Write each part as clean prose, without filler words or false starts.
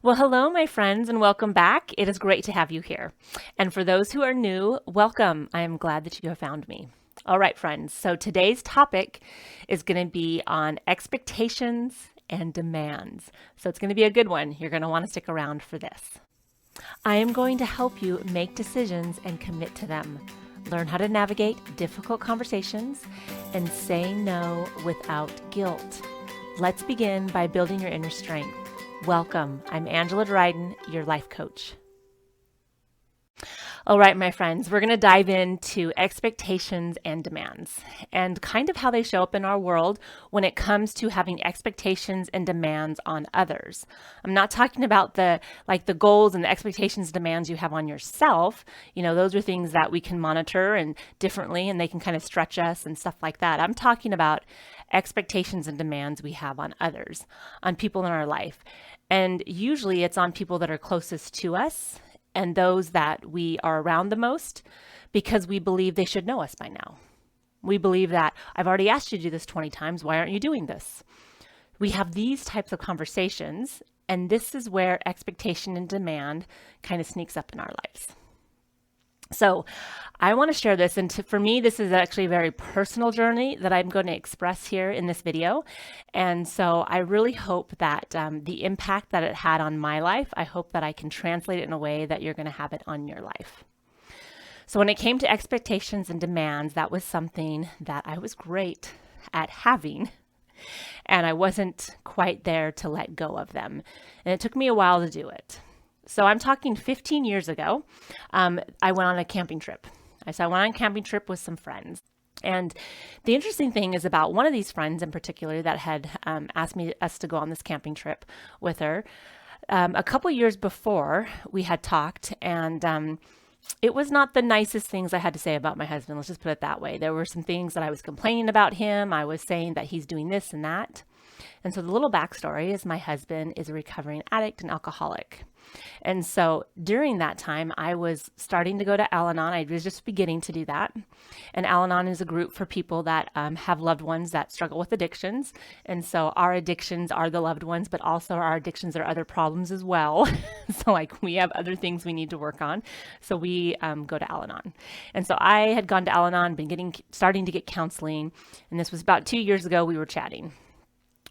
Well, hello, my friends, and welcome back. It is great to have you here. And for those who are new, welcome. I am glad that you have found me. All right, friends. So today's topic is going to be on expectations and demands. So it's going to be a good one. You're going to want to stick around for this. I am going to help you make decisions and commit to them. Learn how to navigate difficult conversations and say no without guilt. Let's begin by building your inner strength. Welcome. I'm Angela Dryden, your life coach. All right, my friends, we're going to dive into expectations and demands and kind of how they show up in our world when it comes to having expectations and demands on others. I'm not talking about the goals and the expectations and demands you have on yourself. You know, those are things that we can monitor and differently, and they can kind of stretch us and stuff like that. I'm talking about expectations and demands we have on others, on people in our life. And usually it's on people that are closest to us and those that we are around the most because we believe they should know us by now. We believe that I've already asked you to do this 20 times. Why aren't you doing this? We have these types of conversations, and this is where expectation and demand kind of sneaks up in our lives. So I want to share this, and for me, this is actually a very personal journey that I'm going to express here in this video. And so I really hope that the impact that it had on my life, I hope that I can translate it in a way that you're going to have it on your life. So when it came to expectations and demands, that was something that I was great at having, and I wasn't quite there to let go of them. And it took me a while to do it. So I'm talking 15 years ago, I went on a camping trip. So I went on a camping trip with some friends. And the interesting thing is about one of these friends in particular that had asked us to go on this camping trip with her. A couple years before we had talked, and it was not the nicest things I had to say about my husband. Let's just put it that way. There were some things that I was complaining about him. I was saying that he's doing this and that. And so the little backstory is my husband is a recovering addict and alcoholic. And so during that time, I was starting to go to Al-Anon. I was just beginning to do that. And Al-Anon is a group for people that have loved ones that struggle with addictions. And so our addictions are the loved ones, but also our addictions are other problems as well. So like we have other things we need to work on. So we go to Al-Anon. And so I had gone to Al-Anon, starting to get counseling. And this was about 2 years ago, we were chatting.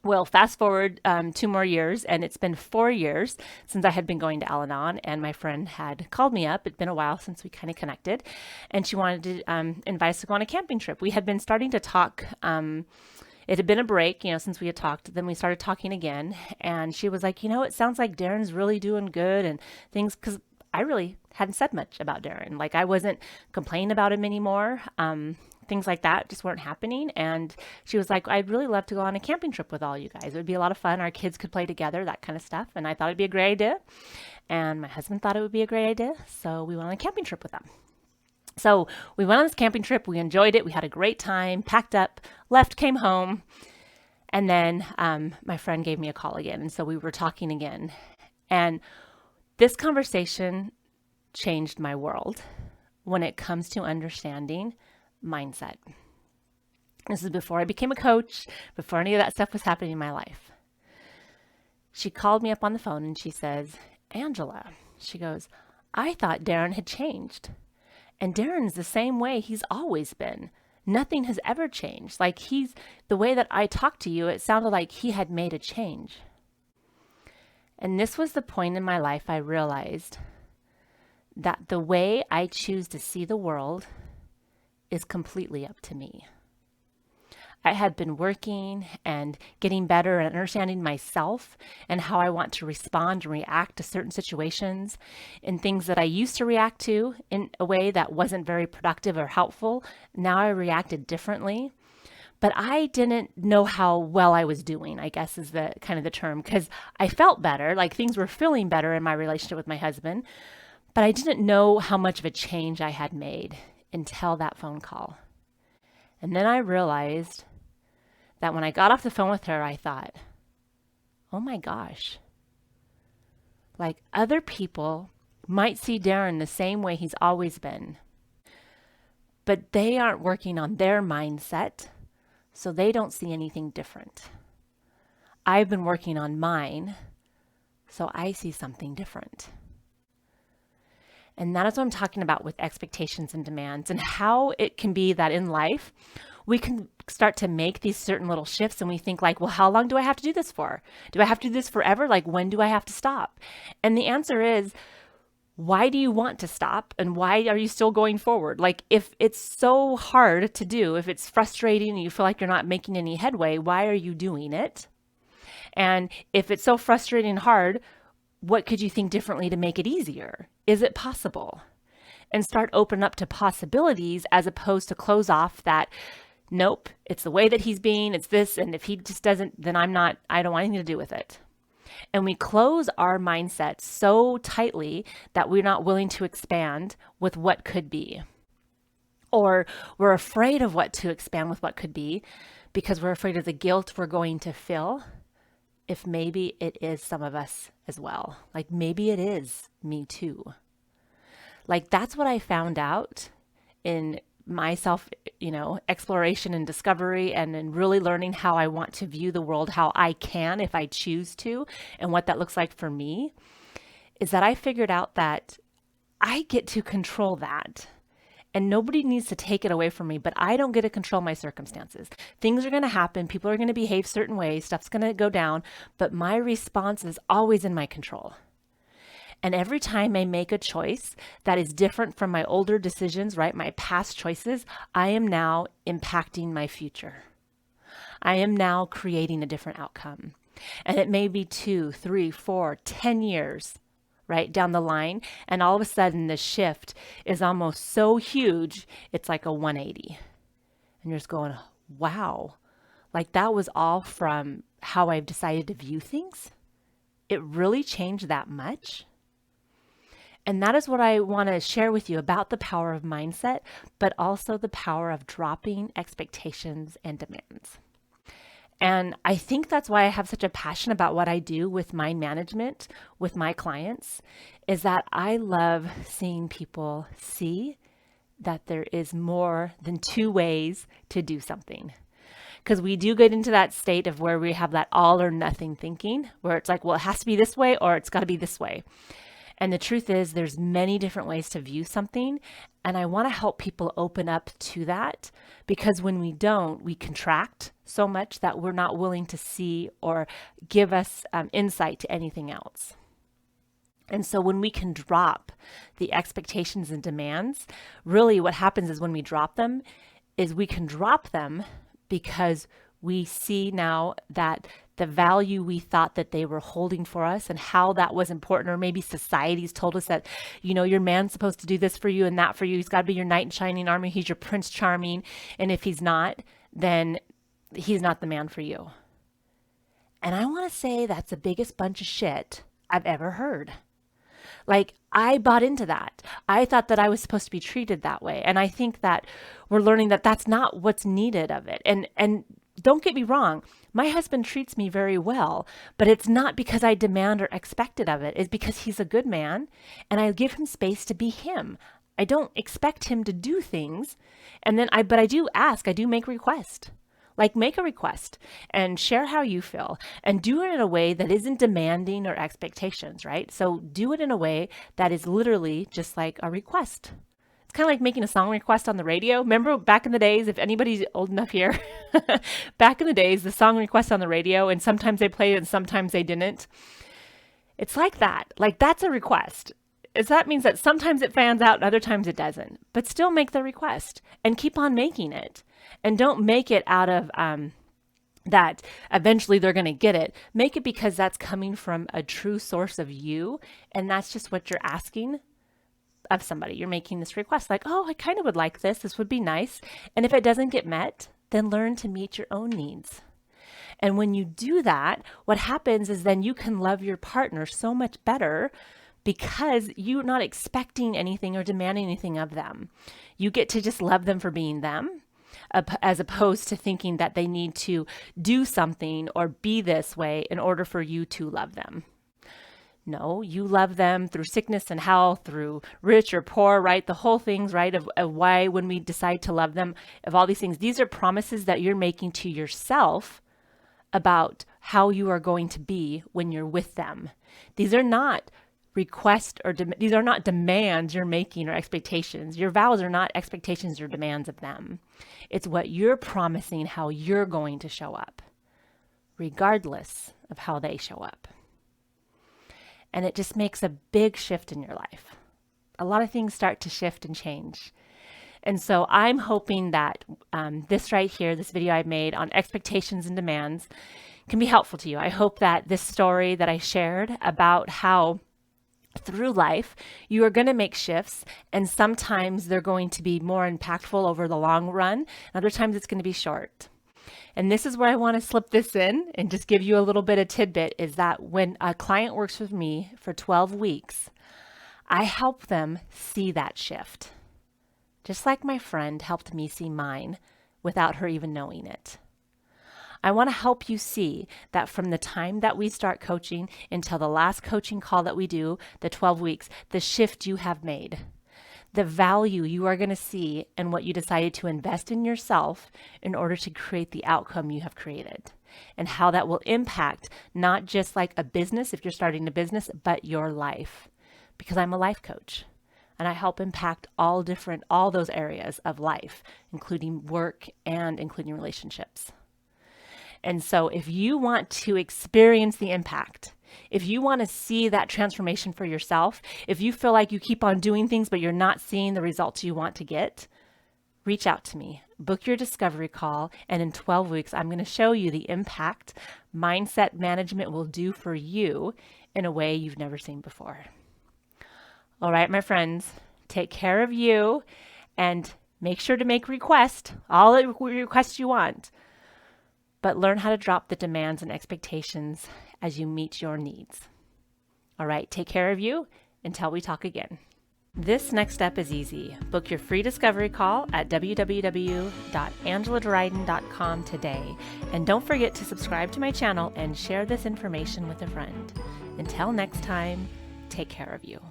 Well, fast forward 2 more years, and it's been 4 years since I had been going to Al-Anon, and my friend had called me up. It'd been a while since we kind of connected, and she wanted to invite us to go on a camping trip. We had been starting to talk. It had been a break, since we had talked. Then we started talking again, and she was like, it sounds like Darren's really doing good and things, because I really hadn't said much about Darren. Like I wasn't complaining about him anymore. Things like that just weren't happening. And she was like, I'd really love to go on a camping trip with all you guys. It would be a lot of fun. Our kids could play together, that kind of stuff. And I thought it'd be a great idea. And my husband thought it would be a great idea. So we went on a camping trip with them. So we went on this camping trip. We enjoyed it. We had a great time, packed up, left, came home. And then my friend gave me a call again. And so we were talking again. And this conversation changed my world when it comes to understanding mindset. This is before I became a coach, before any of that stuff was happening in my life. She called me up on the phone and she says, Angela, she goes, I thought Darren had changed. And Darren's the same way he's always been. Nothing has ever changed. Like the way that I talked to you, it sounded like he had made a change. And this was the point in my life I realized that the way I choose to see the world is completely up to me. I had been working and getting better and understanding myself and how I want to respond and react to certain situations and things that I used to react to in a way that wasn't very productive or helpful. Now I reacted differently. But I didn't know how well I was doing, I guess is the kind of the term, because I felt better, like things were feeling better in my relationship with my husband, but I didn't know how much of a change I had made until that phone call. And then I realized that when I got off the phone with her, I thought, oh my gosh, like other people might see Darren the same way he's always been, but they aren't working on their mindset, so they don't see anything different. I've been working on mine So I see something different. And that is what I'm talking about with expectations and demands, and how it can be that in life, we can start to make these certain little shifts and we think like, well, how long do I have to do this for? Do I have to do this forever? Like, when do I have to stop? And the answer is, why do you want to stop? And why are you still going forward? Like, if it's so hard to do, if it's frustrating and you feel like you're not making any headway, why are you doing it? And if it's so frustrating and hard, what could you think differently to make it easier? Is it possible? And start open up to possibilities as opposed to close off that, nope, it's the way that he's being, it's this, and if he just doesn't, then I don't want anything to do with it. And we close our mindset so tightly that we're not willing to expand with what could be. Or we're afraid of what to expand with what could be because we're afraid of the guilt we're going to feel if maybe it is some of us as well. Like, maybe it is me too. Like, that's what I found out in my self, exploration and discovery, and in really learning how I want to view the world, how I can, if I choose to, and what that looks like for me, is that I figured out that I get to control that. And nobody needs to take it away from me, but I don't get to control my circumstances. Things are going to happen. People are going to behave certain ways. Stuff's going to go down, but my response is always in my control. And every time I make a choice that is different from my older decisions, right, my past choices, I am now impacting my future. I am now creating a different outcome. And it may be 2, 3, 4, 10 years, right, down the line. And all of a sudden, the shift is almost so huge, it's like a 180. And you're just going, wow, like that was all from how I've decided to view things. It really changed that much. And that is what I want to share with you about the power of mindset, but also the power of dropping expectations and demands. And I think that's why I have such a passion about what I do with mind management with my clients, is that I love seeing people see that there is more than 2 ways to do something. Because we do get into that state of where we have that all or nothing thinking, where it's like, well, it has to be this way or it's got to be this way. And the truth is, there's many different ways to view something. And I want to help people open up to that, because when we don't, we contract so much that we're not willing to see or give us insight to anything else. And so when we can drop the expectations and demands, really what happens is when we drop them is we can drop them because we see now that the value we thought that they were holding for us and how that was important, or maybe society's told us that, your man's supposed to do this for you and that for you. He's got to be your knight in shining armor. He's your Prince Charming. And if he's not, then he's not the man for you. And I want to say that's the biggest bunch of shit I've ever heard. Like, I bought into that. I thought that I was supposed to be treated that way. And I think that we're learning that that's not what's needed of it. And don't get me wrong, my husband treats me very well, but it's not because I demand or expect it of it. It's because he's a good man and I give him space to be him. I don't expect him to do things. But I do ask, I do make requests. Like, make a request and share how you feel, and do it in a way that isn't demanding or expectations, right? So do it in a way that is literally just like a request. It's kind of like making a song request on the radio. Remember back in the days, if anybody's old enough here, back in the days, the song request on the radio, and sometimes they played it and sometimes they didn't. It's like that. Like, that's a request. That means that sometimes it fans out and other times it doesn't. But still make the request and keep on making it. And don't make it out of that eventually they're going to get it. Make it because that's coming from a true source of you. And that's just what you're asking of somebody. You're making this request like, oh, I kind of would like this. This would be nice. And if it doesn't get met, then learn to meet your own needs. And when you do that, what happens is then you can love your partner so much better, because you're not expecting anything or demanding anything of them. You get to just love them for being them, as opposed to thinking that they need to do something or be this way in order for you to love them. No, you love them through sickness and health, through rich or poor, right? The whole things, right, of why when we decide to love them, of all these things, these are promises that you're making to yourself about how you are going to be when you're with them. These are not requests or these are not demands you're making or expectations. Your vows are not expectations or demands of them. It's what you're promising how you're going to show up, regardless of how they show up. And it just makes a big shift in your life. A lot of things start to shift and change. And so I'm hoping that this right here, this video I've made on expectations and demands, can be helpful to you. I hope that this story that I shared about how through life you are going to make shifts, and sometimes they're going to be more impactful over the long run, and other times it's going to be short. And this is where I want to slip this in and just give you a little bit of tidbit, is that when a client works with me for 12 weeks, I help them see that shift, just like my friend helped me see mine without her even knowing it. I want to help you see that from the time that we start coaching until the last coaching call that we do, the 12 weeks, the shift you have made, the value you are going to see in what you decided to invest in yourself in order to create the outcome you have created, and how that will impact not just like a business if you're starting a business, but your life. Because I'm a life coach and I help impact all those areas of life, including work and including relationships. And so if you want to experience the impact, if you want to see that transformation for yourself, if you feel like you keep on doing things but you're not seeing the results you want to get, reach out to me, book your discovery call, and in 12 weeks, I'm going to show you the impact mindset management will do for you in a way you've never seen before. All right, my friends, take care of you and make sure to make requests, all the requests you want. But learn how to drop the demands and expectations as you meet your needs. All right, take care of you until we talk again. This next step is easy. Book your free discovery call at www.angeladryden.com today. And don't forget to subscribe to my channel and share this information with a friend. Until next time, take care of you.